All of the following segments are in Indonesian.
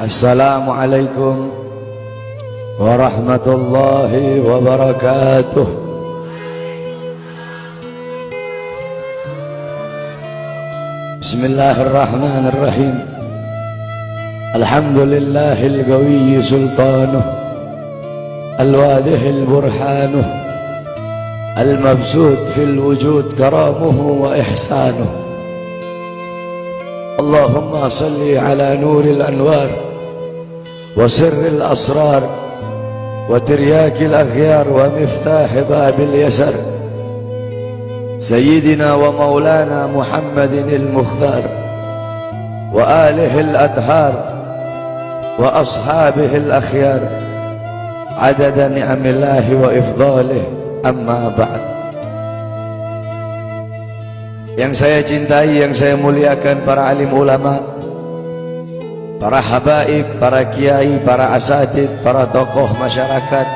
Assalamualaikum warahmatullahi wabarakatuh. Bismillahirrahmanirrahim. Alhamdulillahil qawiyyi sultanuh, al-wadihil burhanuh, al-mabsut fil wujud karamuhu wa ihsanuh. Allahumma salli ala nuril anwar wa sirril asrar wa tiryakil akhyar wa miftah babil yasar Sayyidina wa maulana Muhammadin al-Mukhtar wa alihi al-athhar wa ashabihi al-akhyar adada ni'amillahi wa ifdalih, amma ba'd. Yang saya cintai, yang saya muliakan, para alim ulama, para habaib, para kiai, para asatid, para tokoh masyarakat,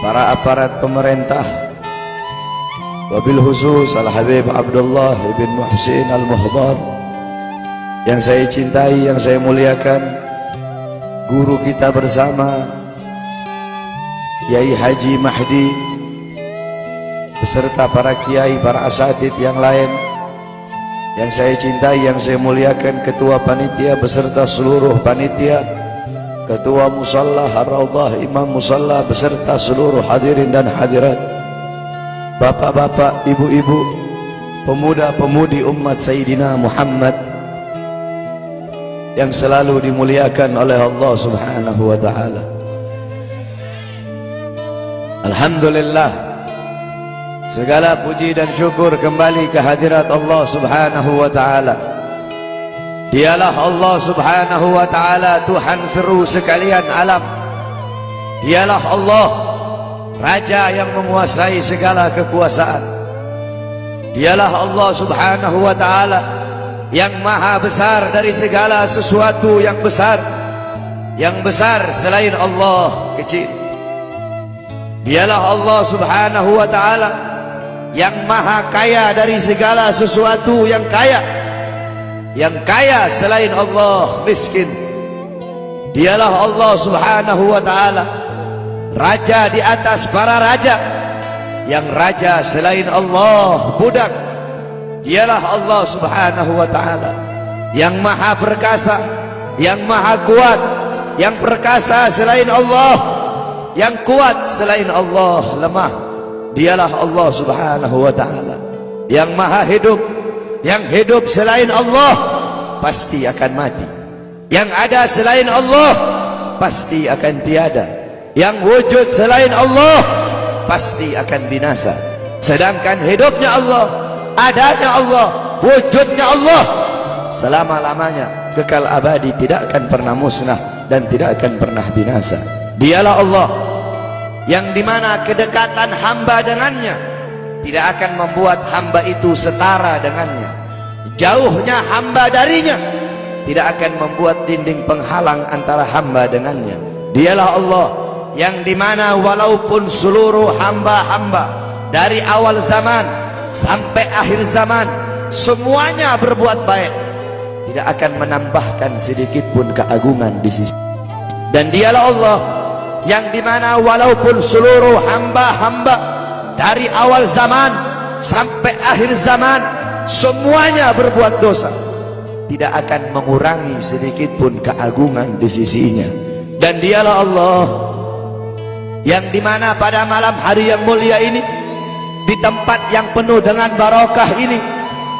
para aparat pemerintah, wabil khusus Al-Habib Abdullah bin Muhsin Al-Muhdar, yang saya cintai, yang saya muliakan, guru kita bersama Kiai Haji Mahdi beserta para kiai, para asatid yang lain yang saya cintai, yang saya muliakan, ketua panitia beserta seluruh panitia, ketua musalla Ar-Raudhah, imam musalla beserta seluruh hadirin dan hadirat, bapak-bapak, ibu-ibu, pemuda-pemudi umat Sayyidina Muhammad yang selalu dimuliakan oleh Allah Subhanahu wa ta'ala. Alhamdulillah, segala puji dan syukur kembali ke hadirat Allah Subhanahu wa ta'ala. Dialah Allah Subhanahu wa ta'ala, Tuhan seru sekalian alam. Dialah Allah, Raja yang menguasai segala kekuasaan. Dialah Allah Subhanahu wa ta'ala yang maha besar dari segala sesuatu yang besar. Yang besar selain Allah kecil. Dialah Allah Subhanahu wa ta'ala yang maha kaya dari segala sesuatu yang kaya. Yang kaya selain Allah miskin. Dialah Allah Subhanahu wa ta'ala, Raja di atas para raja. Yang raja selain Allah budak. Dialah Allah Subhanahu wa ta'ala yang maha perkasa, yang maha kuat. Yang perkasa selain Allah, yang kuat selain Allah lemah. Dialah Allah Subhanahu wa ta'ala yang maha hidup. Yang hidup selain Allah pasti akan mati. Yang ada selain Allah pasti akan tiada. Yang wujud selain Allah pasti akan binasa. Sedangkan hidupnya Allah, adanya Allah, wujudnya Allah selama-lamanya, kekal abadi, tidak akan pernah musnah dan tidak akan pernah binasa. Dialah Allah yang dimana kedekatan hamba dengannya tidak akan membuat hamba itu setara dengannya. Jauhnya hamba darinya tidak akan membuat dinding penghalang antara hamba dengannya. Dialah Allah yang dimana walaupun seluruh hamba-hamba dari awal zaman sampai akhir zaman semuanya berbuat baik, tidak akan menambahkan sedikit pun keagungan di sisi. Dan dialah Allah yang dimana walaupun seluruh hamba-hamba dari awal zaman sampai akhir zaman semuanya berbuat dosa, tidak akan mengurangi sedikit pun keagungan di sisinya. Dan dialah Allah yang dimana pada malam hari yang mulia ini, di tempat yang penuh dengan barakah ini,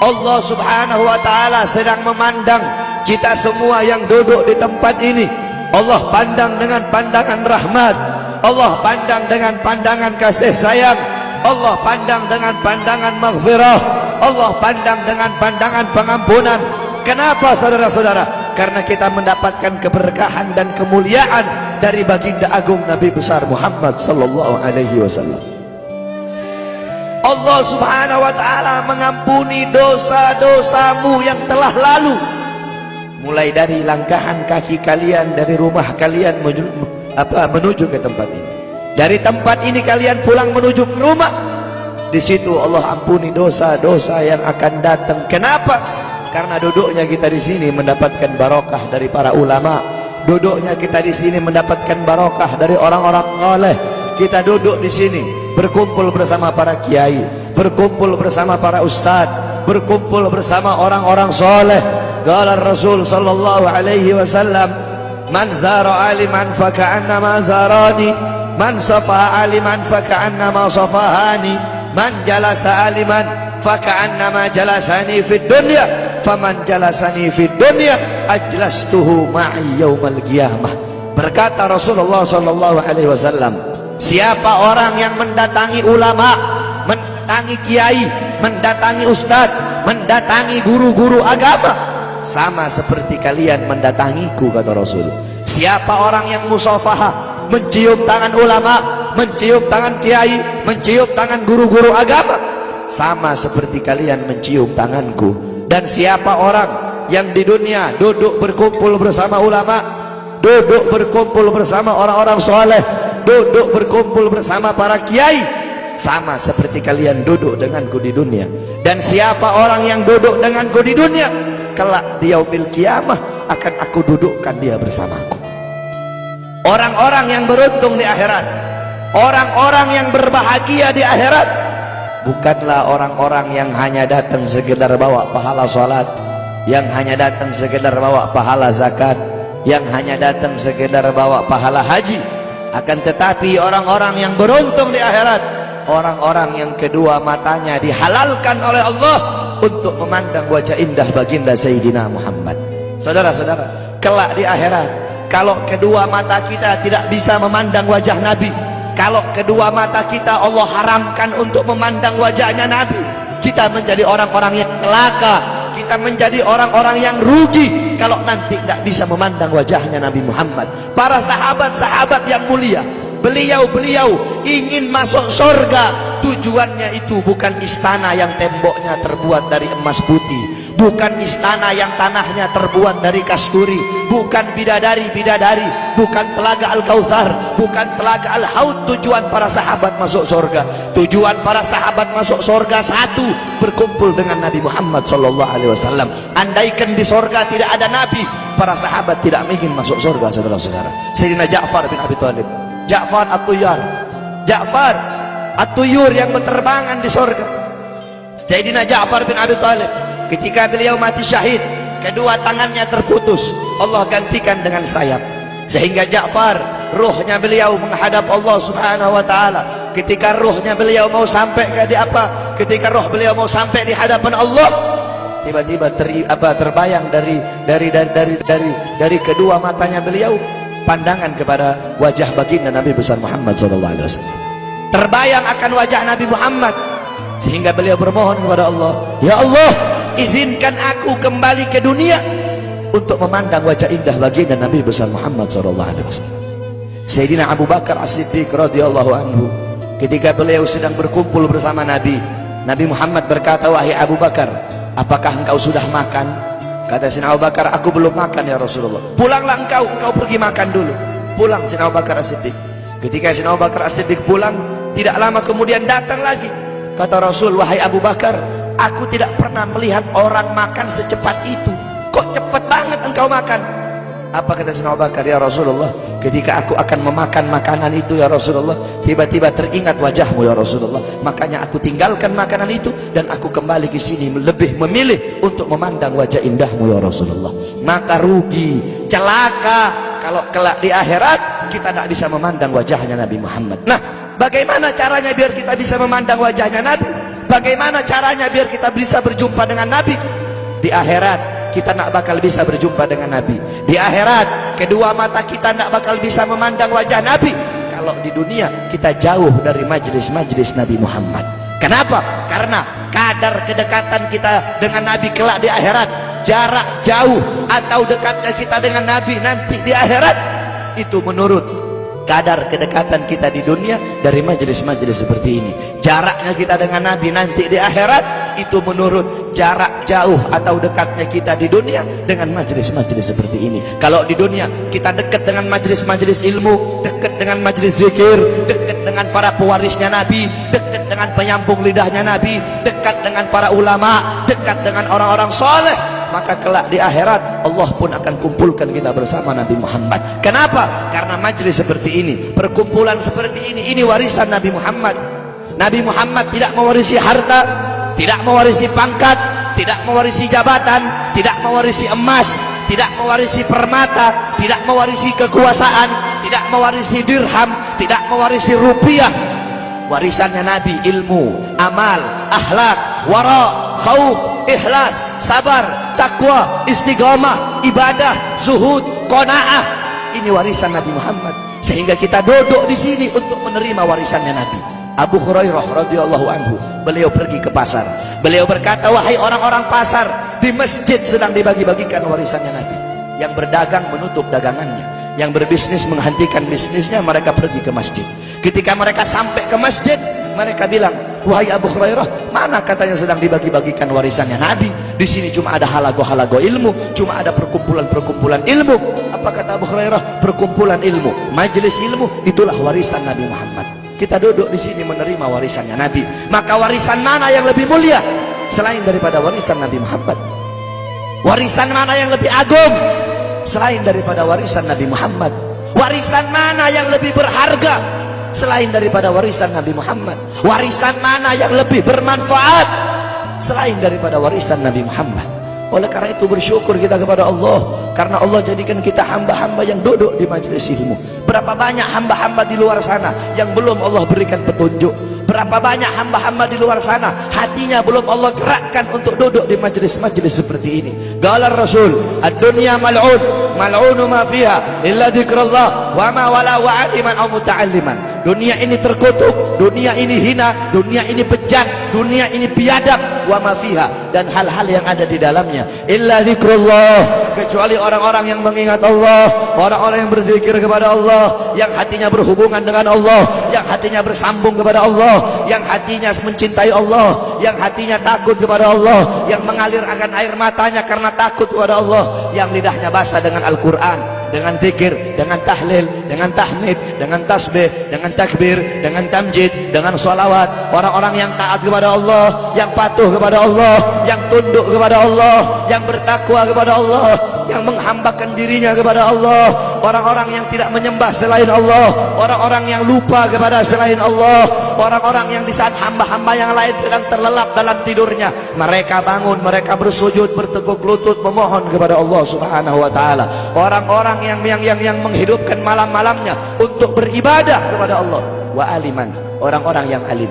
Allah Subhanahu wa ta'ala sedang memandang kita semua yang duduk di tempat ini. Allah pandang dengan pandangan rahmat, Allah pandang dengan pandangan kasih sayang, Allah pandang dengan pandangan maghfirah, Allah pandang dengan pandangan pengampunan. Kenapa saudara-saudara? Karena kita mendapatkan keberkahan dan kemuliaan dari baginda agung Nabi besar Muhammad sallallahu alaihi wasallam. Allah Subhanahu wa ta'ala mengampuni dosa-dosamu yang telah lalu, mulai dari langkahan kaki kalian dari rumah kalian menuju ke tempat ini. Dari tempat ini kalian pulang menuju ke rumah, di situ Allah ampuni dosa-dosa yang akan datang. Kenapa? Karena duduknya kita di sini mendapatkan barokah dari para ulama. Duduknya kita di sini mendapatkan barokah dari orang-orang saleh. Kita duduk di sini berkumpul bersama para kiai, berkumpul bersama para ustadz, berkumpul bersama orang-orang saleh. Qala Rasul sallallahu alaihi wasallam, "Man zara aliman fa ka'annama zarani, man safa aliman fa ka'annama safahani, man jalasa aliman fa ka'annama jalasani fid dunya, faman jalasani fid dunya ajlastuhu ma'i yaumal qiyamah." Berkata Rasulullah sallallahu alaihi wasallam, siapa orang yang mendatangi ulama, mendatangi kiai, mendatangi ustadz, mendatangi guru-guru agama, sama seperti kalian mendatangiku, kata Rasul. Siapa orang yang musafahah, mencium tangan ulama, mencium tangan kiai, mencium tangan guru-guru agama, sama seperti kalian mencium tanganku. Dan siapa orang yang di dunia duduk berkumpul bersama ulama, duduk berkumpul bersama orang-orang soleh, duduk berkumpul bersama para kiai, sama seperti kalian duduk denganku di dunia. Dan siapa orang yang duduk denganku di dunia, kelak di yaumil qiyamah akan aku dudukkan dia bersamaku. Orang-orang yang beruntung di akhirat, orang-orang yang berbahagia di akhirat, bukanlah orang-orang yang hanya datang sekedar bawa pahala sholat, yang hanya datang sekedar bawa pahala zakat, yang hanya datang sekedar bawa pahala haji. Akan tetapi orang-orang yang beruntung di akhirat, orang-orang yang kedua matanya dihalalkan oleh Allah untuk memandang wajah indah baginda Sayyidina Muhammad. Saudara-saudara, kelak di akhirat, kalau kedua mata kita tidak bisa memandang wajah Nabi, kalau kedua mata kita Allah haramkan untuk memandang wajahnya Nabi, kita menjadi orang-orang yang celaka, kita menjadi orang-orang yang rugi kalau nanti tidak bisa memandang wajahnya Nabi Muhammad. Para sahabat-sahabat yang mulia, beliau-beliau ingin masuk surga. Tujuannya itu bukan istana yang temboknya terbuat dari emas putih, bukan istana yang tanahnya terbuat dari kasturi, bukan bidadari-bidadari, bukan telaga Al-Kautsar, bukan telaga Al-Haud. Tujuan para sahabat masuk surga, tujuan para sahabat masuk surga satu, berkumpul dengan Nabi Muhammad SAW. Andaikan di surga tidak ada Nabi, para sahabat tidak mungkin masuk surga, saudara-saudara. Sayyidina Ja'far bin Abi Thalib, Ja'far At-Tuyar, Ja'far At-Tuyur yang berterbangan di surga. Sayyidina Ja'far bin Abi Thalib, ketika beliau mati syahid, kedua tangannya terputus, Allah gantikan dengan sayap, sehingga Ja'far, ruhnya beliau menghadap Allah Subhanahu wa taala. Ketika ruhnya beliau mau sampai ketika roh beliau mau sampai di hadapan Allah, tiba-tiba terbayang dari kedua matanya beliau pandangan kepada wajah baginda Nabi besar Muhammad SAW. Terbayang akan wajah Nabi Muhammad, sehingga beliau bermohon kepada Allah, ya Allah, izinkan aku kembali ke dunia untuk memandang wajah indah baginda Nabi besar Muhammad SAW. Sayyidina Abu Bakar As-Siddiq radhiyallahu anhu, ketika beliau sedang berkumpul bersama Nabi, Nabi Muhammad berkata, wahai Abu Bakar, apakah engkau sudah makan? Kata Sayyidina Abu Bakar, aku belum makan ya Rasulullah. Pulanglah engkau pergi makan dulu. Pulang Sayyidina Abu Bakar As-Siddiq. Ketika Sayyidina Abu Bakar As-Siddiq pulang, tidak lama kemudian datang lagi. Kata Rasul, wahai Abu Bakar, aku tidak pernah melihat orang makan secepat itu. Kok cepat banget engkau makan? Apa kata Sayyidina Abu Bakar? Ya Rasulullah, ketika aku akan memakan makanan itu ya Rasulullah, tiba-tiba teringat wajahmu ya Rasulullah. Makanya aku tinggalkan makanan itu dan aku kembali ke sini lebih memilih untuk memandang wajah indahmu ya Rasulullah. Maka rugi, celaka kalau kelak di akhirat kita tidak bisa memandang wajahnya Nabi Muhammad. Nah, bagaimana caranya biar kita bisa memandang wajahnya Nabi? Bagaimana caranya biar kita bisa berjumpa dengan Nabi? Di akhirat kita tidak bakal bisa berjumpa dengan Nabi. Di akhirat kedua mata kita tidak bakal bisa memandang wajah Nabi. Kalau di dunia kita jauh dari majlis-majlis Nabi Muhammad. Kenapa? Karena kadar kedekatan kita dengan Nabi kelak di akhirat, jarak jauh atau dekatnya kita dengan Nabi nanti di akhirat, itu menurut kadar kedekatan kita di dunia dari majelis-majelis seperti ini. Jaraknya kita dengan Nabi nanti di akhirat itu menurut jarak jauh atau dekatnya kita di dunia dengan majelis-majelis seperti ini. Kalau di dunia kita dekat dengan majelis-majelis ilmu, dekat dengan majelis zikir, dekat dengan para pewarisnya Nabi, dekat dengan penyambung lidahnya Nabi, dekat dengan para ulama, dekat dengan orang-orang soleh. maka kelak di akhirat Allah pun akan kumpulkan kita bersama Nabi Muhammad. Kenapa? Karena majlis seperti ini, perkumpulan seperti ini warisan Nabi Muhammad. Nabi Muhammad tidak mewarisi harta, tidak mewarisi pangkat, tidak mewarisi jabatan, tidak mewarisi emas, tidak mewarisi permata, tidak mewarisi kekuasaan, tidak mewarisi dirham, tidak mewarisi rupiah. Warisannya Nabi ilmu, amal, akhlak, wara, khauf, ikhlas, sabar, takwa, istiqamah, ibadah, zuhud, qanaah. Ini warisan Nabi Muhammad. Sehingga kita duduk di sini untuk menerima warisannya Nabi. Abu Hurairah radhiyallahu anhu, beliau pergi ke pasar. Beliau berkata, wahai orang-orang pasar, di masjid sedang dibagi-bagikan warisannya Nabi. Yang berdagang menutup dagangannya, yang berbisnis menghentikan bisnisnya, mereka pergi ke masjid. Ketika mereka sampai ke masjid, mereka bilang, wahai Abu Hurairah, mana katanya sedang dibagi-bagikan warisannya Nabi? Di sini cuma ada halago-halago ilmu, cuma ada perkumpulan-perkumpulan ilmu. Apa kata Abu Hurairah? Perkumpulan ilmu, majelis ilmu, itulah warisan Nabi Muhammad. Kita duduk di sini menerima warisannya Nabi. Maka warisan mana yang lebih mulia selain daripada warisan Nabi Muhammad? Warisan mana yang lebih agung selain daripada warisan Nabi Muhammad? Warisan mana yang lebih berharga selain daripada warisan Nabi Muhammad? Warisan mana yang lebih bermanfaat selain daripada warisan Nabi Muhammad? Oleh karena itu bersyukur kita kepada Allah, karena Allah jadikan kita hamba-hamba yang duduk di majelis ilmu. Berapa banyak hamba-hamba di luar sana yang belum Allah berikan petunjuk? Berapa banyak hamba-hamba di luar sana hatinya belum Allah gerakkan untuk duduk di majelis-majelis seperti ini. Qala Rasul, ad-dunya mal'un, mal'unu ma fiha illa dzikrullah wa ma wala wa'aliman aw muta'alliman. Dunia ini terkutuk, dunia ini hina, dunia ini bejat, dunia ini biadab, wa ma fiha, dan hal-hal yang ada di dalamnya illa dzikrullah, kecuali orang-orang yang mengingat Allah, orang-orang yang berzikir kepada Allah, yang hatinya berhubungan dengan Allah, yang hatinya bersambung kepada Allah, yang hatinya mencintai Allah, yang hatinya takut kepada Allah, yang mengalir akan air matanya karena takut kepada Allah, yang lidahnya basah dengan Al-Quran, dengan zikir, dengan tahlil, dengan tahmid, dengan tasbih, dengan takbir, dengan tamjid, dengan salawat. Orang-orang yang taat kepada Allah, yang patuh kepada Allah, yang tunduk kepada Allah, yang bertakwa kepada Allah, yang menghambakan dirinya kepada Allah. Orang-orang yang tidak menyembah selain Allah, orang-orang yang lupa kepada selain Allah, orang-orang yang di saat hamba-hamba yang lain sedang terlelap dalam tidurnya, mereka bangun, mereka bersujud, berteguk lutut memohon kepada Allah Subhanahu wa taala. Orang-orang yang menghidupkan malam-malamnya untuk beribadah kepada Allah. Wa aliman, orang-orang yang alim,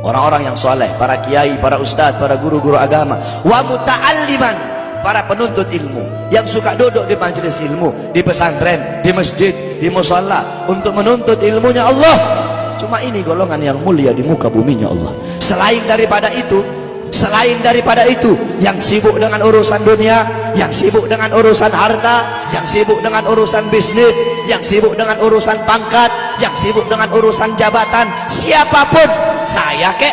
orang-orang yang soleh, para kiai, para ustadz, para guru-guru agama. Wa muta'alliman, para penuntut ilmu yang suka duduk di majelis ilmu, di pesantren, di masjid, di musalla untuk menuntut ilmunya Allah. Cuma ini golongan yang mulia di muka buminya Allah. Selain daripada itu, yang sibuk dengan urusan dunia, yang sibuk dengan urusan harta, yang sibuk dengan urusan bisnis, yang sibuk dengan urusan pangkat, yang sibuk dengan urusan jabatan, siapapun, saya kek,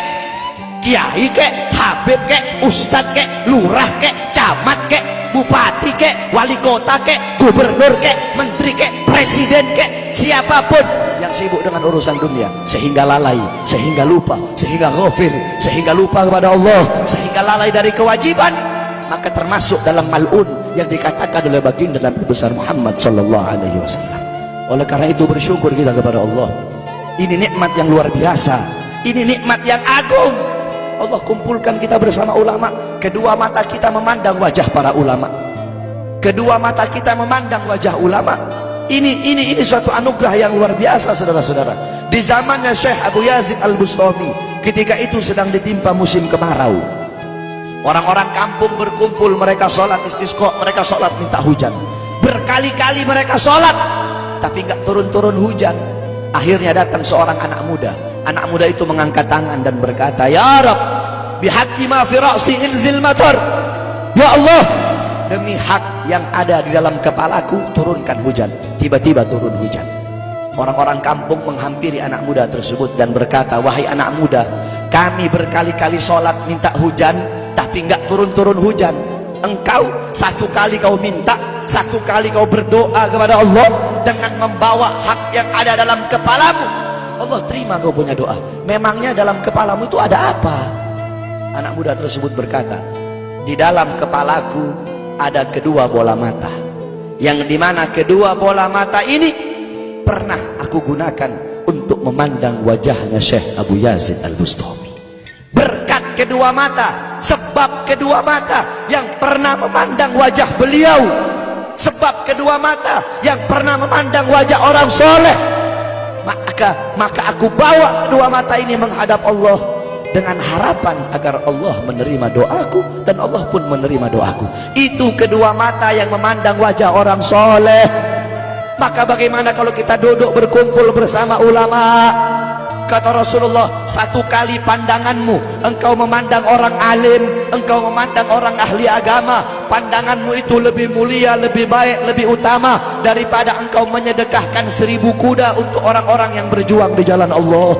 kiai kek, habib kek, ustadz kek, lurah kek, camat kek, bupati kek, wali kota kek, gubernur kek, menteri kek, presiden kek, siapapun yang sibuk dengan urusan dunia sehingga lalai, sehingga lupa, sehingga ghafir, sehingga lupa kepada Allah, sehingga lalai dari kewajiban, maka termasuk dalam mal'un yang dikatakan oleh baginda Nabi besar Muhammad sallallahu alaihi wasallam. Oleh karena itu bersyukur kita kepada Allah. Ini nikmat yang luar biasa, ini nikmat yang agung. Allah kumpulkan kita bersama ulama. Kedua mata kita memandang wajah para ulama, kedua mata kita memandang wajah ulama. Ini suatu anugerah yang luar biasa, saudara-saudara. Di zamannya Syekh Abu Yazid Al-Bustami, ketika itu sedang ditimpa musim kemarau. Orang-orang kampung berkumpul, mereka sholat istisqa, mereka sholat minta hujan. Berkali-kali mereka sholat, tapi nggak turun-turun hujan. Akhirnya datang seorang anak muda. Anak muda itu mengangkat tangan dan berkata, Ya Rab, bihaqqi ma fi ra'si inzil matar. Ya Allah, demi hak yang ada di dalam kepalaku, turunkan hujan. Tiba-tiba turun hujan. Orang-orang kampung menghampiri anak muda tersebut dan berkata, wahai anak muda, kami berkali-kali sholat minta hujan, tapi nggak turun-turun hujan. Engkau satu kali kau minta, satu kali kau berdoa kepada Allah dengan membawa hak yang ada dalam kepalamu, Allah terima kau punya doa. Memangnya dalam kepalamu itu ada apa? Anak muda tersebut berkata, di dalam kepalaku ada kedua bola mata, yang dimana kedua bola mata ini pernah aku gunakan untuk memandang wajahnya Syekh Abu Yazid Al-Bustami. Berkat kedua mata, sebab kedua mata yang pernah memandang wajah beliau, sebab kedua mata yang pernah memandang wajah orang soleh, maka aku bawa kedua mata ini menghadap Allah dengan harapan agar Allah menerima doaku, dan Allah pun menerima doaku. Itu kedua mata yang memandang wajah orang soleh. Maka bagaimana kalau kita duduk berkumpul bersama ulama? Kata Rasulullah, satu kali pandanganmu engkau memandang orang alim, engkau memandang orang ahli agama, pandanganmu itu lebih mulia, lebih baik, lebih utama daripada engkau menyedekahkan 1000 kuda untuk orang-orang yang berjuang di jalan Allah.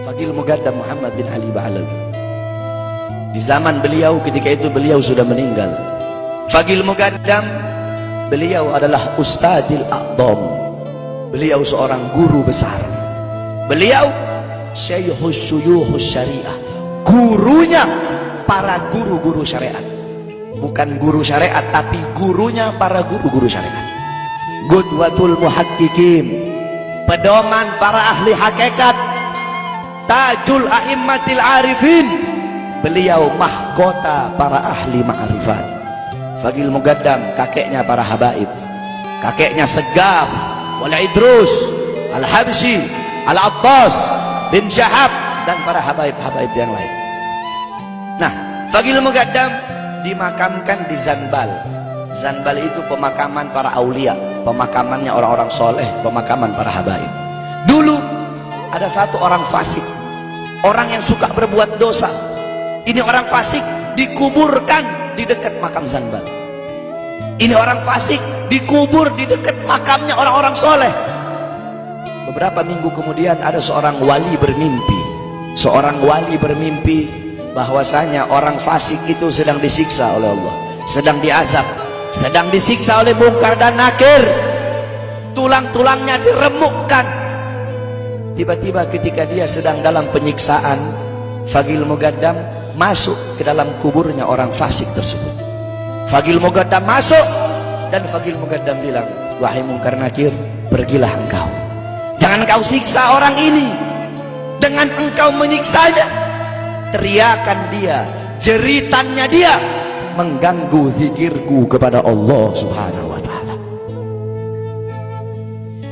Faqih Muqaddam Muhammad bin Ali Ba'alawi, di zaman beliau, ketika itu beliau sudah meninggal. Faqih Muqaddam, beliau adalah Ustadzil A'dham. Beliau seorang guru besar. Beliau Syekhus Syuyukhus Syariah, gurunya para guru-guru syariat. Bukan guru syariat, tapi gurunya para guru-guru syariat. Qudwatul Muhaqqiqin, pedoman para ahli hakikat. Tajul A'immatil Arifin, beliau mahkota para ahli ma'rifat. Faqih Muqaddam, kakeknya para habaib, kakeknya Segaf Wal Idrus Al-Habsyi Al-Abbas bin Syahab dan para habaib-habaib yang lain. Nah, Faqih Muqaddam dimakamkan di Zanbal. Zanbal itu pemakaman para aulia, pemakamannya orang-orang soleh, pemakaman para habaib. Dulu ada satu orang fasik, orang yang suka berbuat dosa. Ini orang fasik dikuburkan di dekat makam Zanbal. Ini orang fasik dikubur di dekat makamnya orang-orang soleh. Beberapa minggu kemudian ada seorang wali bermimpi. Seorang wali bermimpi bahwasanya orang fasik itu sedang disiksa oleh Allah, sedang diazab, sedang disiksa oleh Munkar dan Nakir. Tulang-tulangnya diremukkan. Tiba-tiba ketika dia sedang dalam penyiksaan, Faqih Muqaddam masuk ke dalam kuburnya orang fasik tersebut. Faqih Muqaddam masuk dan Faqih Muqaddam bilang, wahai Munkar Nakir, pergilah engkau. Jangan engkau siksa orang ini. Dengan engkau menyiksanya, teriakan dia, jeritannya dia mengganggu zikirku kepada Allah Subhanahu wa ta'ala.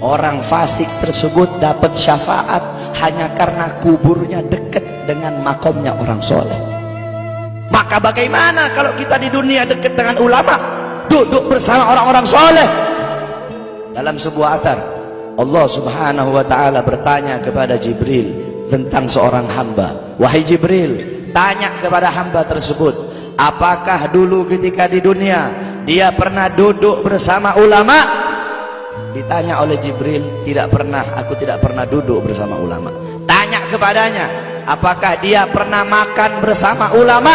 Orang fasik tersebut dapat syafaat hanya karena kuburnya dekat dengan makomnya orang soleh. Maka bagaimana kalau kita di dunia dekat dengan ulama, duduk bersama orang-orang soleh? Dalam sebuah athar, Allah Subhanahu wa ta'ala bertanya kepada Jibril tentang seorang hamba. Wahai Jibril, tanya kepada hamba tersebut, apakah dulu ketika di dunia dia pernah duduk bersama ulama? Ditanya oleh Jibril, tidak pernah, aku tidak pernah duduk bersama ulama. Tanya kepadanya, apakah dia pernah makan bersama ulama?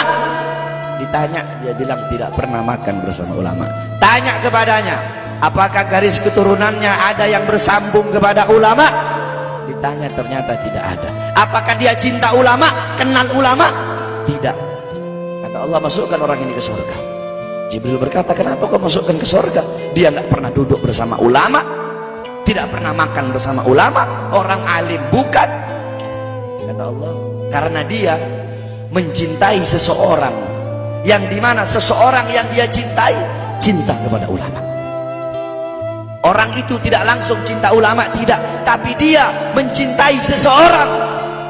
Ditanya, dia bilang tidak pernah makan bersama ulama. Tanya kepadanya, apakah garis keturunannya ada yang bersambung kepada ulama? Ditanya, ternyata tidak ada. Apakah dia cinta ulama, kenal ulama? Tidak. Kata Allah, masukkan orang ini ke surga. Jibril berkata, kenapa kau masukkan ke surga? Dia nggak pernah duduk bersama ulama, tidak pernah makan bersama ulama, orang alim bukan. Kata Allah, karena dia mencintai seseorang, yang dimana seseorang yang dia cintai cinta kepada ulama. Orang itu tidak langsung cinta ulama, tidak, tapi dia mencintai seseorang.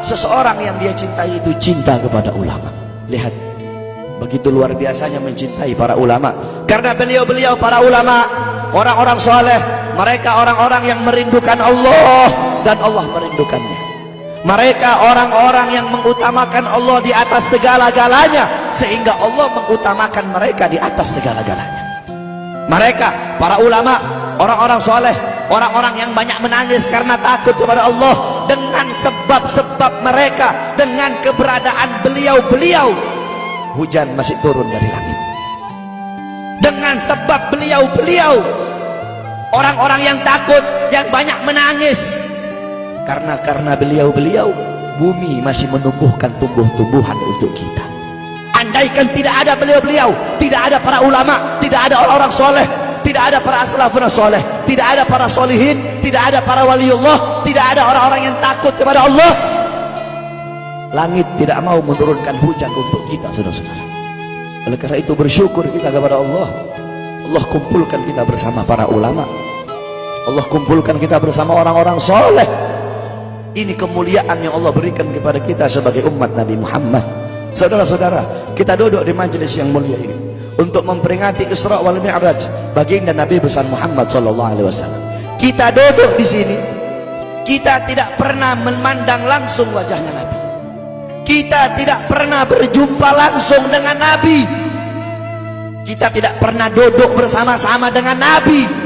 Seseorang yang dia cintai itu cinta kepada ulama. Lihat, begitu luar biasanya mencintai para ulama. Karena beliau-beliau para ulama, orang-orang soleh, mereka orang-orang yang merindukan Allah dan Allah merindukannya. Mereka orang-orang yang mengutamakan Allah di atas segala-galanya, sehingga Allah mengutamakan mereka di atas segala-galanya. Mereka para ulama, orang-orang soleh, orang-orang yang banyak menangis karena takut kepada Allah. Dengan sebab-sebab mereka, dengan keberadaan beliau-beliau, hujan masih turun dari langit. Dengan sebab beliau-beliau, orang-orang yang takut, yang banyak menangis, karena beliau-beliau, bumi masih menumbuhkan tumbuh-tumbuhan untuk kita. andaikan tidak ada beliau-beliau, tidak ada para ulama, tidak ada orang-orang soleh, tidak ada para salafun soleh, tidak ada para solihin, tidak ada para waliullah, tidak ada orang-orang yang takut kepada Allah, langit tidak mau menurunkan hujan untuk kita, saudara-saudara. Oleh karena itu bersyukur kita kepada Allah. Allah kumpulkan kita bersama para ulama, Allah kumpulkan kita bersama orang-orang soleh. Ini kemuliaan yang Allah berikan kepada kita sebagai umat Nabi Muhammad. Saudara-saudara, kita duduk di majelis yang mulia ini untuk memperingati Isra wal Mi'raj baginda Nabi besar Muhammad SAW. Kita duduk di sini, kita tidak pernah memandang langsung wajahnya Nabi, kita tidak pernah berjumpa langsung dengan Nabi, kita tidak pernah duduk bersama-sama dengan Nabi.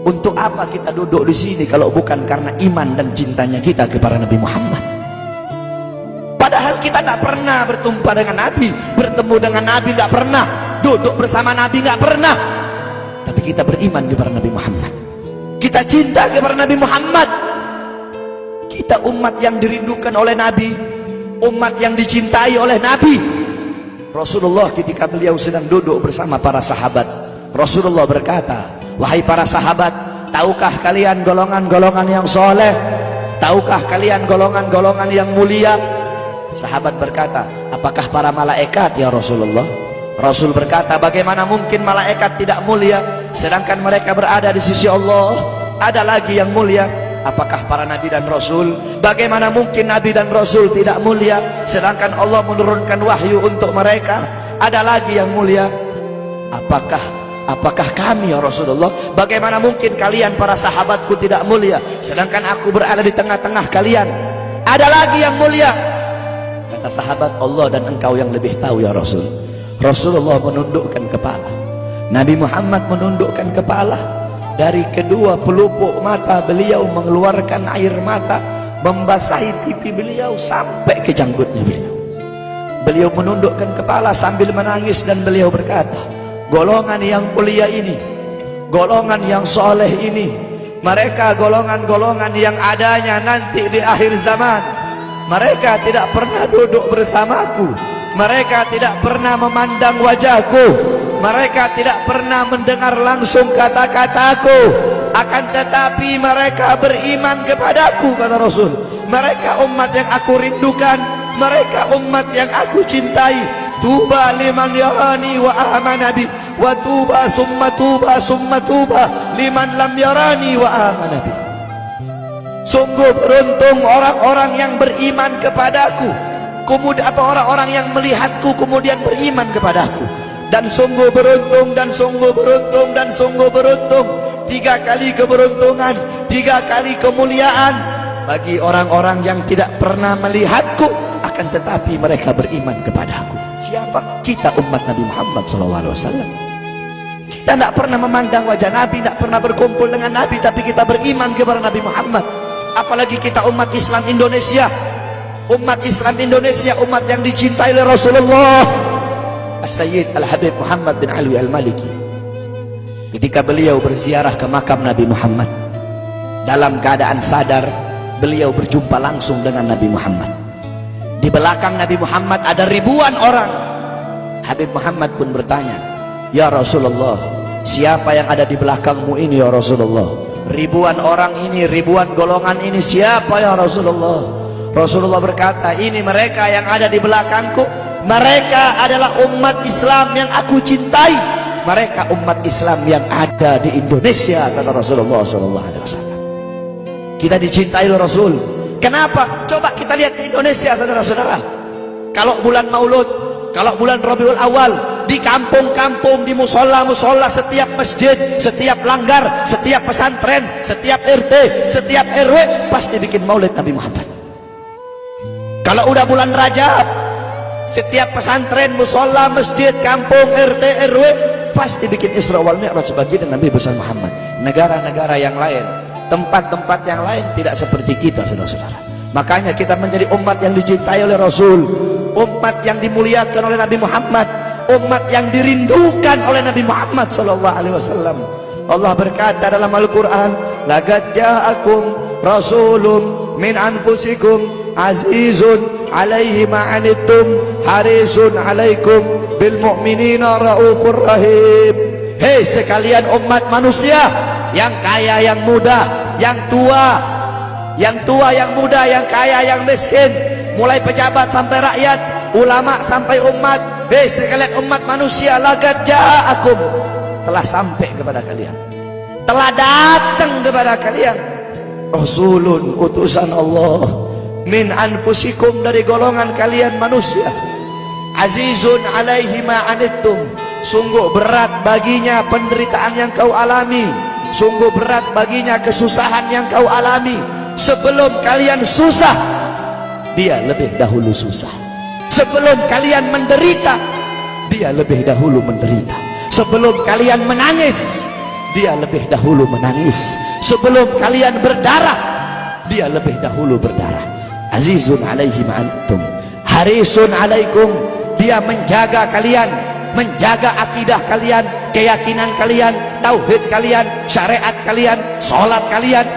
Untuk apa kita duduk di sini kalau bukan karena iman dan cintanya kita kepada Nabi Muhammad? Padahal kita tidak pernah berjumpa dengan Nabi, bertemu dengan Nabi tidak pernah, duduk bersama Nabi tidak pernah. Tapi kita beriman kepada Nabi Muhammad, kita cinta kepada Nabi Muhammad. Kita umat yang dirindukan oleh Nabi, umat yang dicintai oleh Nabi. Rasulullah ketika beliau sedang duduk bersama para sahabat, Rasulullah berkata, wahai para sahabat, tahukah kalian golongan-golongan yang soleh? Tahukah kalian golongan-golongan yang mulia? Sahabat berkata, apakah para malaikat ya Rasulullah? Rasul berkata, bagaimana mungkin malaikat tidak mulia sedangkan mereka berada di sisi Allah? Ada lagi yang mulia. Apakah para nabi dan rasul? Bagaimana mungkin nabi dan rasul tidak mulia sedangkan Allah menurunkan wahyu untuk mereka? Ada lagi yang mulia. Apakah kami ya Rasulullah? Bagaimana mungkin kalian para sahabatku tidak mulia sedangkan aku berada di tengah-tengah kalian? Ada lagi yang mulia. Kata sahabat, Allah dan engkau yang lebih tahu ya Rasul. Rasulullah menundukkan kepala, Nabi Muhammad menundukkan kepala. Dari kedua pelupuk mata beliau mengeluarkan air mata, membasahi pipi beliau sampai ke janggutnya beliau. Beliau menundukkan kepala sambil menangis dan beliau berkata, golongan yang mulia ini, golongan yang soleh ini, mereka golongan-golongan yang adanya nanti di akhir zaman. Mereka tidak pernah duduk bersamaku, mereka tidak pernah memandang wajahku, mereka tidak pernah mendengar langsung kata-kataku, akan tetapi mereka beriman kepadaku, kata Rasul. Mereka umat yang aku rindukan, mereka umat yang aku cintai. Tuba liman yarani wa amana bi, wa tuba summa tuba summa tuba liman lam yarani wa amana bi. Sungguh beruntung orang-orang yang beriman kepadaku, kemudian orang-orang yang melihatku kemudian beriman kepadaku. Dan sungguh beruntung, dan sungguh beruntung, dan sungguh beruntung. 3 kali keberuntungan, 3 kali kemuliaan bagi orang-orang yang tidak pernah melihatku akan tetapi mereka beriman kepadaku. Siapa? Kita umat Nabi Muhammad SAW. Kita tidak pernah memandang wajah Nabi, tidak pernah berkumpul dengan Nabi, tapi kita beriman kepada Nabi Muhammad. Apalagi kita umat Islam Indonesia, umat Islam Indonesia, umat yang dicintai oleh Rasulullah As-Sayyid Al-Habib Muhammad bin Alwi Al-Maliki. Ketika beliau berziarah ke makam Nabi Muhammad, dalam keadaan sadar beliau berjumpa langsung dengan Nabi Muhammad. Di belakang Nabi Muhammad ada ribuan orang. Habib Muhammad pun bertanya, ya Rasulullah, siapa yang ada di belakangmu ini ya Rasulullah? Ribuan orang ini, ribuan golongan ini siapa ya Rasulullah? Rasulullah berkata, ini mereka yang ada di belakangku. Mereka adalah umat Islam yang aku cintai. Mereka umat Islam yang ada di Indonesia, kata Rasulullah SAW. Kita dicintai oleh Rasul. Kenapa? Coba kita lihat di Indonesia, saudara-saudara. Kalau bulan Maulud, kalau bulan Rabiul Awal, di kampung-kampung, di musola-musola, setiap masjid, setiap langgar, setiap pesantren, setiap RT, setiap RW pasti bikin maulid Nabi Muhammad. Kalau udah bulan Rajab, setiap pesantren, musola, masjid, kampung, RT, RW pasti bikin Isra wal Mi'raj baginda Nabi besar Muhammad. Negara-negara yang lain, tempat-tempat yang lain tidak seperti kita, saudara-saudara. Makanya kita menjadi umat yang dicintai oleh Rasul, umat yang dimuliakan oleh Nabi Muhammad, umat yang dirindukan oleh Nabi Muhammad SAW. Allah berkata dalam Al-Quran, laqad ja'akum rasulun min anfusikum azizun alaihi ma'anittum harisun alaikum bil mu'minina raufur rahim. Hei sekalian umat manusia, yang kaya, yang muda, yang tua, yang muda, yang kaya, yang miskin, mulai pejabat sampai rakyat, ulama sampai umat. Hei sekalian umat manusia, laqad ja'akum, telah sampai kepada kalian, telah datang kepada kalian rasulun, utusan Allah, min anfusikum, dari golongan kalian manusia, azizun alaihi ma anittum, sungguh berat baginya penderitaan yang kau alami, sungguh berat baginya kesusahan yang kau alami. Sebelum kalian susah, dia lebih dahulu susah. Sebelum kalian menderita, dia lebih dahulu menderita. Sebelum kalian menangis, dia lebih dahulu menangis. Sebelum kalian berdarah, dia lebih dahulu berdarah. Azizun alaihi ma'antum harisun alaikum, dia menjaga kalian, menjaga akidah kalian, keyakinan kalian, tauhid kalian, syariat kalian, sholat kalian,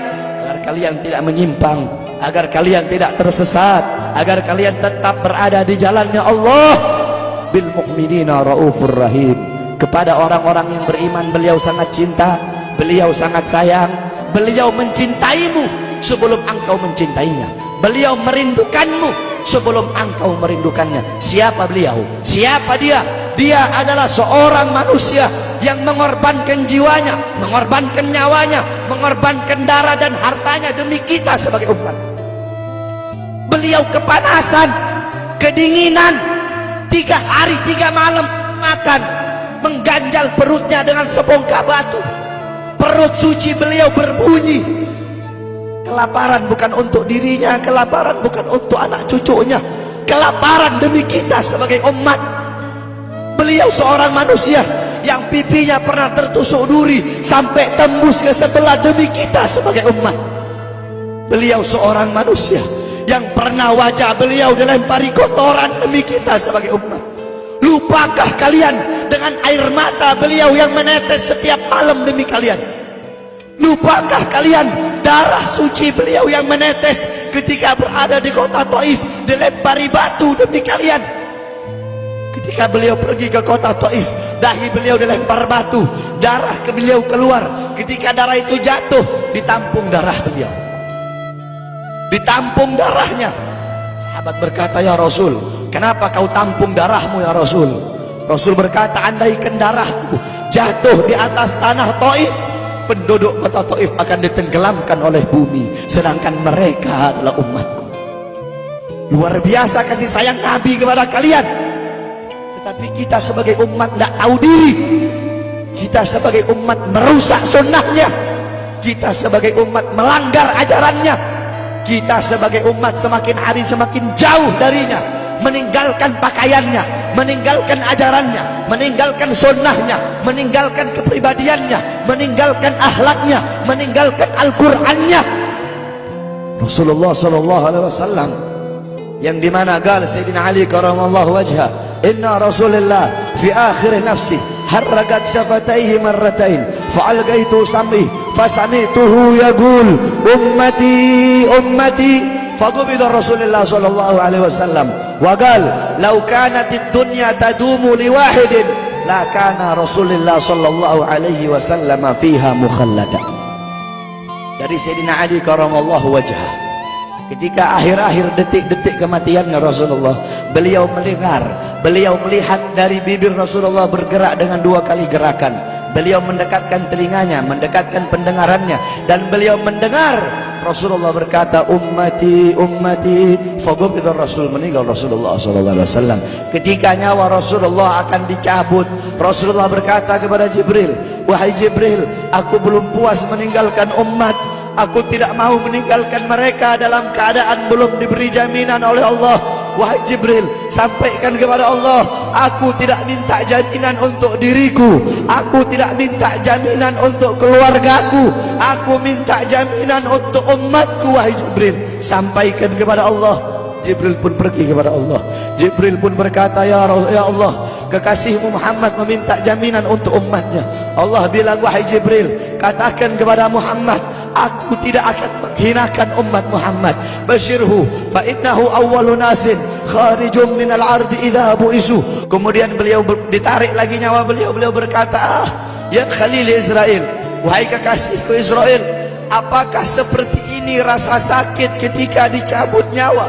agar kalian tidak menyimpang, agar kalian tidak tersesat, agar kalian tetap berada di jalannya Allah. Bil mu'minina raufur rahim, kepada orang-orang yang beriman beliau sangat cinta, beliau sangat sayang, beliau mencintaimu sebelum engkau mencintainya, beliau merindukanmu sebelum engkau merindukannya. Siapa beliau? Siapa dia? Dia adalah seorang manusia yang mengorbankan jiwanya, mengorbankan nyawanya, mengorbankan darah dan hartanya demi kita sebagai umat. Beliau kepanasan, kedinginan, 3 hari 3 malam makan, mengganjal perutnya dengan sebongkah batu. Perut suci beliau berbunyi. Kelaparan bukan untuk dirinya, kelaparan bukan untuk anak cucunya, kelaparan demi kita sebagai umat. Beliau seorang manusia yang pipinya pernah tertusuk duri sampai tembus ke sebelah demi kita sebagai umat. Beliau seorang manusia yang pernah wajah beliau dilempari kotoran demi kita sebagai umat. Lupakah kalian dengan air mata beliau yang menetes setiap malam demi kalian? Lupakah kalian darah suci beliau yang menetes ketika berada di kota Taif, dilempari batu demi kalian? Ketika beliau pergi ke kota Taif, dahi beliau dilempar batu, darah ke beliau keluar. Ketika darah itu jatuh, ditampung darah beliau, ditampung darahnya. Sahabat berkata, ya Rasul, kenapa kau tampung darahmu ya Rasul? Rasul berkata, andaikan darahku jatuh di atas tanah Taif, penduduk kota Taif akan ditenggelamkan oleh bumi, sedangkan mereka adalah umatku. Luar biasa kasih sayang Nabi kepada kalian. Tetapi kita sebagai umat tidak tahu diri. Kita sebagai umat merusak sunnahnya. Kita sebagai umat melanggar ajarannya. Kita sebagai umat semakin hari semakin jauh darinya, meninggalkan pakaiannya, meninggalkan ajarannya, meninggalkan sunnahnya, meninggalkan kepribadiannya, meninggalkan akhlaknya, meninggalkan Al-Qur'annya. Rasulullah sallallahu alaihi wasallam yang dimana gal Sayyidina Ali karamallahu wajhah, inna Rasulullah fi akhir nafsi harragat syafataihi marratain fa'algaitu sam'i fasami'tuhu yaqul ummati ummati faqubida Rasulullah sallallahu alaihi wasallam wa qala law kanatid dunya tadumu liwahidin la kana Rasulullah sallallahu alaihi wasallam fiha mukhallada. Dari Sayyidina Ali karamallahu wajhah, ketika akhir-akhir detik-detik kematiannya Rasulullah, beliau mendengar, beliau melihat dari bibir Rasulullah bergerak dengan 2 kali gerakan. Beliau mendekatkan telinganya, mendekatkan pendengarannya, dan beliau mendengar Rasulullah berkata ummati ummati. Faqubida Rasul, meninggal Rasulullah sallallahu alaihi wasallam. Ketika nyawa Rasulullah akan dicabut, Rasulullah berkata kepada Jibril, wahai Jibril, aku belum puas meninggalkan umat. Aku tidak mau meninggalkan mereka dalam keadaan belum diberi jaminan oleh Allah. Wahai Jibril, sampaikan kepada Allah, aku tidak minta jaminan untuk diriku, aku tidak minta jaminan untuk keluargaku, aku minta jaminan untuk umatku. Wahai Jibril, sampaikan kepada Allah. Jibril pun pergi kepada Allah. Jibril pun berkata, ya Allah, kekasihmu Muhammad meminta jaminan untuk umatnya. Allah bilang, wahai Jibril, katakan kepada Muhammad, aku tidak akan menghinakan umat Muhammad. Basyirhu fa innahu awwalu nasin kharijum minal ardi idza bu'isu. Kemudian beliau ditarik lagi nyawa beliau berkata, ya Khalil Israel, wahai kekasihku Israel, apakah seperti ini rasa sakit ketika dicabut nyawa?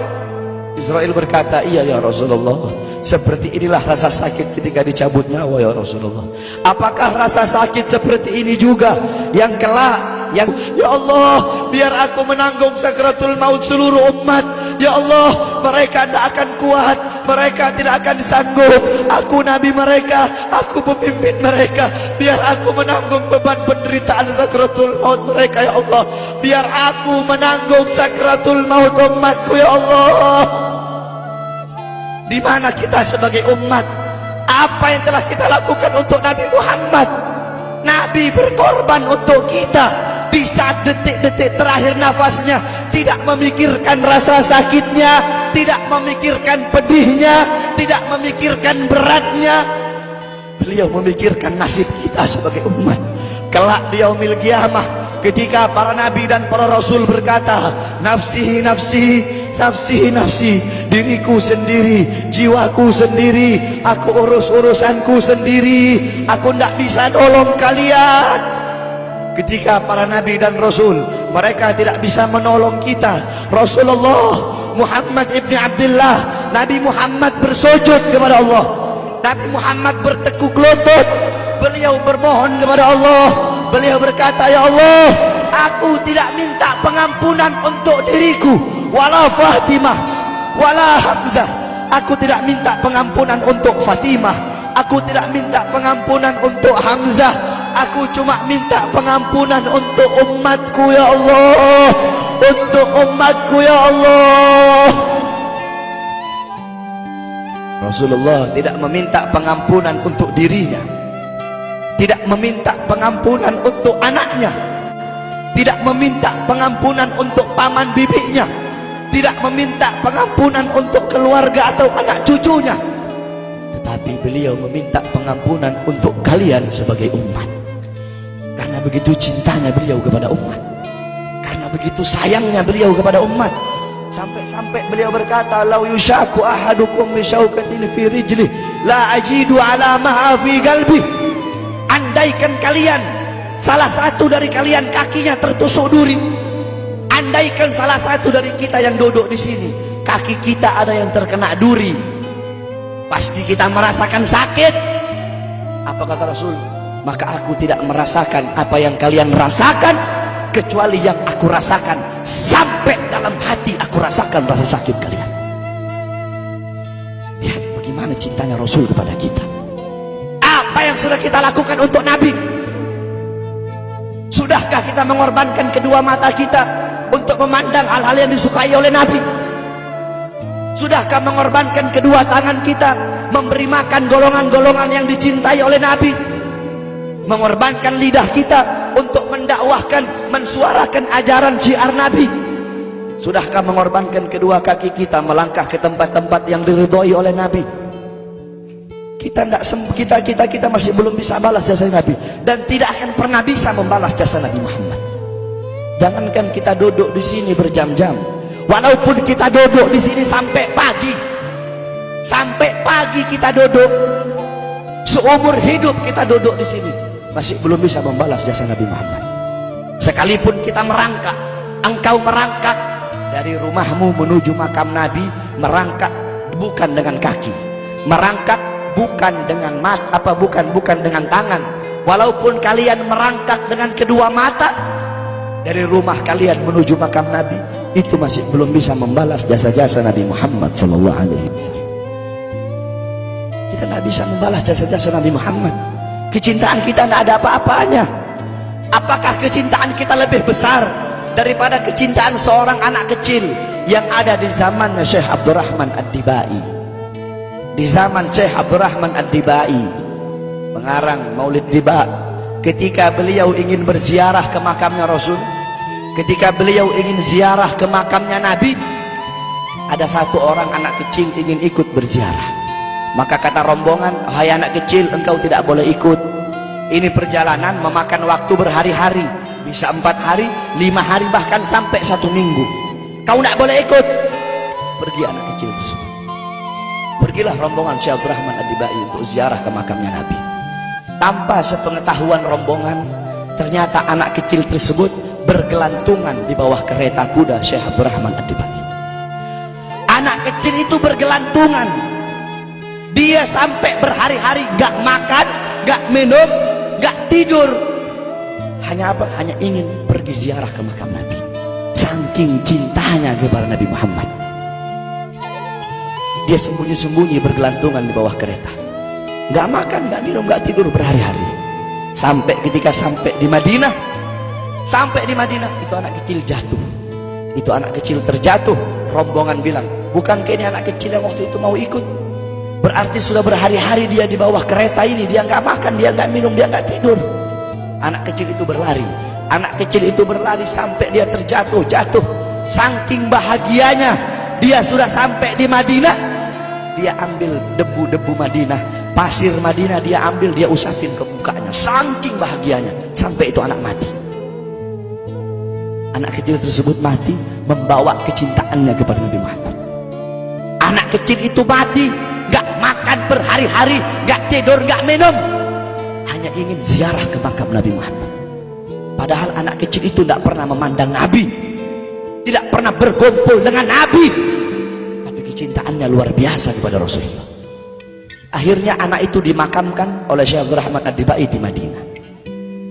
Israel berkata, iya ya Rasulullah, seperti inilah rasa sakit ketika dicabut nyawa ya Rasulullah. Apakah rasa sakit seperti ini juga yang kelak, yang ya Allah, biar aku menanggung sakratul maut seluruh umat. Ya Allah, mereka tidak akan kuat, mereka tidak akan sanggup. Aku nabi mereka, aku pemimpin mereka, biar aku menanggung beban penderitaan sakratul maut mereka ya Allah. Biar aku menanggung sakratul maut umatku ya Allah. Di mana kita sebagai umat? Apa yang telah kita lakukan untuk Nabi Muhammad? Nabi berkorban untuk kita di saat detik-detik terakhir nafasnya, tidak memikirkan rasa sakitnya, tidak memikirkan pedihnya, tidak memikirkan beratnya. Beliau memikirkan nasib kita sebagai umat. Kelak di yaumil qiyamah, ketika para nabi dan para rasul berkata, nafsi nafsi, nafsi nafsi, diriku sendiri, jiwaku sendiri, aku urus urusanku sendiri, aku tidak bisa nolong kalian. Ketika para nabi dan rasul mereka tidak bisa menolong kita, Rasulullah Muhammad ibn Abdullah, Nabi Muhammad bersujud kepada Allah, Nabi Muhammad bertekuk lutut, beliau bermohon kepada Allah. Beliau berkata, ya Allah, aku tidak minta pengampunan untuk diriku, wala Fatimah wala Hamzah. Aku tidak minta pengampunan untuk Fatimah, aku tidak minta pengampunan untuk Hamzah, aku cuma minta pengampunan untuk umatku ya Allah, untuk umatku ya Allah. Rasulullah tidak meminta pengampunan untuk dirinya, tidak meminta pengampunan untuk anaknya, tidak meminta pengampunan untuk paman bibinya, tidak meminta pengampunan untuk keluarga atau anak cucunya, tetapi beliau meminta pengampunan untuk kalian sebagai umat. Karena begitu cintanya beliau kepada umat, karena begitu sayangnya beliau kepada umat, sampai-sampai beliau berkata, lau yushaku ahadukum bi syaukatin fi rijli la ajidu ala maha fi qalbi. Andaikan kalian, salah satu dari kalian kakinya tertusuk duri, andaikan salah satu dari kita yang duduk di sini kaki kita ada yang terkena duri, pasti kita merasakan sakit. Apa kata Rasul? Maka aku tidak merasakan apa yang kalian rasakan, kecuali yang aku rasakan, sampai dalam hati aku rasakan rasa sakit kalian. Lihat bagaimana cintanya Rasul kepada kita. Apa yang sudah kita lakukan untuk Nabi? Sudahkah kita mengorbankan kedua mata kita untuk memandang hal-hal yang disukai oleh Nabi? Sudahkah mengorbankan kedua tangan kita memberi makan golongan-golongan yang dicintai oleh Nabi? Mengorbankan lidah kita untuk mendakwahkan, mensuarakan ajaran syiar Nabi? Sudahkah mengorbankan kedua kaki kita melangkah ke tempat-tempat yang diridhoi oleh Nabi? Kita masih belum bisa balas jasa Nabi, dan tidak akan pernah bisa membalas jasa Nabi Muhammad. Jangankan kita duduk di sini berjam-jam, walaupun kita duduk di sini sampai pagi kita duduk, seumur hidup kita duduk di sini, masih belum bisa membalas jasa Nabi Muhammad. Sekalipun kita merangkak, engkau merangkak dari rumahmu menuju makam Nabi, merangkak bukan dengan kaki, merangkak bukan dengan mata, bukan dengan tangan. Walaupun kalian merangkak dengan kedua mata dari rumah kalian menuju makam Nabi, itu masih belum bisa membalas jasa-jasa Nabi Muhammad sallallahu alaihi wasallam. Kita tidak bisa membalas jasa-jasa Nabi Muhammad. Kecintaan kita tidak ada apa-apanya. Apakah kecintaan kita lebih besar daripada kecintaan seorang anak kecil yang ada di zaman Syekh Abdurrahman Ad-Dibai? Di zaman Syekh Abdurrahman Ad-Dibai, pengarang Maulid Diba, ketika beliau ingin berziarah ke makamnya Rasul, ketika beliau ingin ziarah ke makamnya Nabi, ada satu orang anak kecil ingin ikut berziarah. Maka kata rombongan, hai anak kecil, engkau tidak boleh ikut. Ini perjalanan memakan waktu berhari-hari. bisa 4 hari, 5 hari, bahkan sampai 1 minggu. Kau tidak boleh ikut. Pergi anak kecil tersebut. Pergilah rombongan Syekh Abdul Rahman Ad-Dibai untuk ziarah ke makamnya Nabi. Tanpa sepengetahuan rombongan, ternyata anak kecil tersebut bergelantungan di bawah kereta kuda Syekh Abdul Rahman Ad-Dibai. Anak kecil itu bergelantungan. Dia sampai berhari-hari gak makan, gak minum, gak tidur. Hanya apa? Hanya ingin pergi ziarah ke makam Nabi. Saking cintanya kepada Nabi Muhammad. Dia sembunyi-sembunyi bergelantungan di bawah kereta. Gak makan, gak minum, gak tidur berhari-hari. Sampai ketika sampai di Madinah. Sampai di Madinah, itu anak kecil jatuh. Itu anak kecil terjatuh. Rombongan bilang, bukankah ini anak kecil yang waktu itu mau ikut? Berarti sudah berhari-hari dia di bawah kereta ini. Dia nggak makan, dia nggak minum, dia nggak tidur. Anak kecil itu berlari. Anak kecil itu berlari sampai dia terjatuh, jatuh. Saking bahagianya, dia sudah sampai di Madinah. Dia ambil debu-debu Madinah, pasir Madinah, dia ambil, dia usapin ke mukanya. Saking bahagianya, sampai itu anak mati. Anak kecil tersebut mati membawa kecintaannya kepada Nabi Muhammad. Anak kecil itu mati, gak makan berhari-hari, gak tidur, gak minum, hanya ingin ziarah ke makam Nabi Muhammad. Padahal anak kecil itu tidak pernah memandang Nabi, tidak pernah berkumpul dengan Nabi, tapi kecintaannya luar biasa kepada Rasulullah. Akhirnya anak itu dimakamkan oleh Syekh Abdul Rahman Ad-Dibai di Madinah.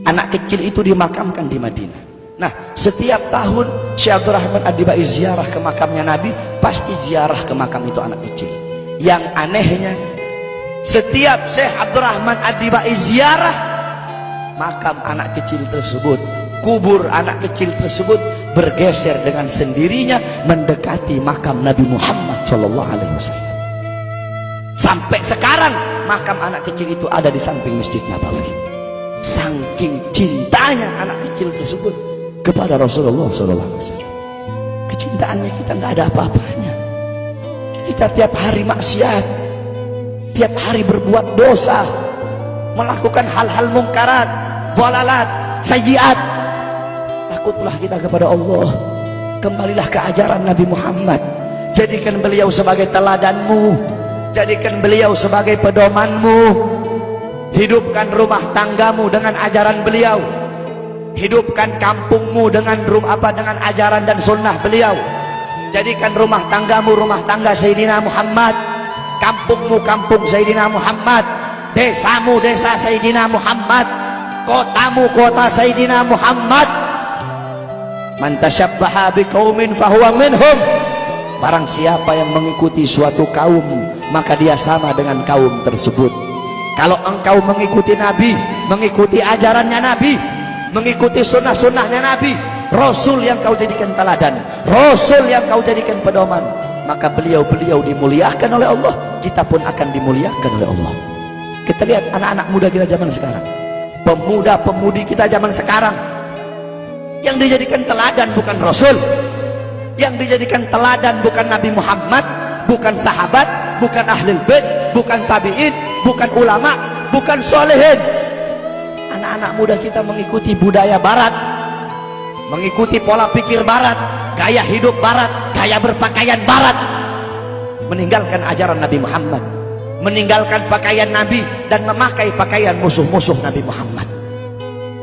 Anak kecil itu dimakamkan di Madinah. Nah, setiap tahun Syekh Abdul Rahman Ad-Dibai ziarah ke makamnya Nabi, pasti ziarah ke makam itu anak kecil. Yang anehnya, setiap Syekh Abdul Rahman Ad-Dibai ziarah makam anak kecil tersebut, kubur anak kecil tersebut bergeser dengan sendirinya mendekati makam Nabi Muhammad SAW. Sampai sekarang makam anak kecil itu ada di samping Masjid Nabawi. Saking cintanya anak kecil tersebut kepada Rasulullah SAW. Kecintaannya kita nggak ada apa-apanya. Kita tiap hari maksiat, tiap hari berbuat dosa, melakukan hal-hal mungkarat, dhalalat, sayyiat. Takutlah kita kepada Allah. Kembalilah ke ajaran Nabi Muhammad. Jadikan beliau sebagai teladanmu, jadikan beliau sebagai pedomanmu. Hidupkan rumah tanggamu dengan ajaran beliau. Hidupkan kampungmu dengan dengan ajaran dan sunnah beliau. Jadikan rumah tanggamu rumah tangga Sayyidina Muhammad, kampungmu kampung Sayyidina Muhammad, desamu desa Sayyidina Muhammad, kotamu kota Sayyidina Muhammad. Man tasyabbaha biqaumin fahuwa minhum. Barang siapa yang mengikuti suatu kaum, maka dia sama dengan kaum tersebut. Kalau engkau mengikuti Nabi, mengikuti ajarannya Nabi, mengikuti sunnah-sunnahnya Nabi, Rasul yang kau jadikan teladan, Rasul yang kau jadikan pedoman, maka beliau-beliau dimuliakan oleh Allah, kita pun akan dimuliakan oleh Allah. Kita lihat anak-anak muda kita zaman sekarang, pemuda-pemudi kita zaman sekarang, yang dijadikan teladan bukan Rasul, yang dijadikan teladan bukan Nabi Muhammad, bukan sahabat, bukan ahlul bait, bukan tabi'in, bukan ulama, bukan solehin. Anak-anak muda kita mengikuti budaya barat, mengikuti pola pikir barat, gaya hidup barat, gaya berpakaian barat, meninggalkan ajaran Nabi Muhammad, meninggalkan pakaian Nabi dan memakai pakaian musuh-musuh Nabi Muhammad,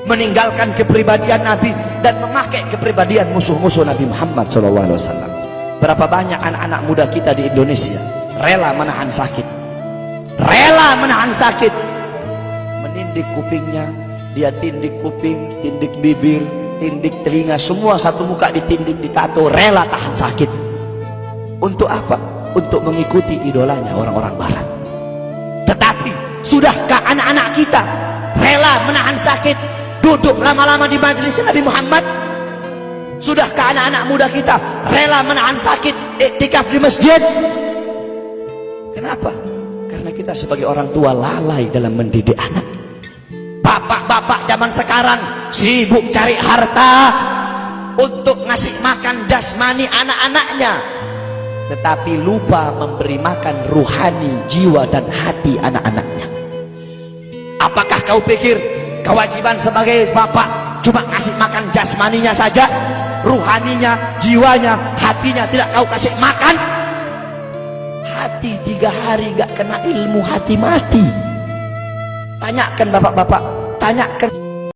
meninggalkan kepribadian Nabi dan memakai kepribadian musuh-musuh Nabi Muhammad SAW. Berapa banyak anak-anak muda kita di Indonesia rela menahan sakit, rela menahan sakit, menindik kupingnya, dia tindik kuping, tindik bibir, tindik telinga, semua satu muka ditindik, ditato, rela tahan sakit. Untuk apa? Untuk mengikuti idolanya orang-orang barat. Tetapi sudahkah anak-anak kita rela menahan sakit, duduk lama-lama di majelis Nabi Muhammad? Sudahkah anak-anak muda kita rela menahan sakit, iktikaf di masjid? Kenapa? Karena kita sebagai orang tua lalai dalam mendidik anak. Bapak-bapak zaman sekarang sibuk cari harta untuk ngasih makan jasmani anak-anaknya, tetapi lupa memberi makan ruhani, jiwa dan hati anak-anaknya. Apakah kau pikir kewajiban sebagai bapak cuma kasih makan jasmaninya saja, ruhaninya, jiwanya, hatinya tidak kau kasih makan. Hati 3 hari gak kena ilmu, hati mati. Tanyakan bapak-bapak, tanyakan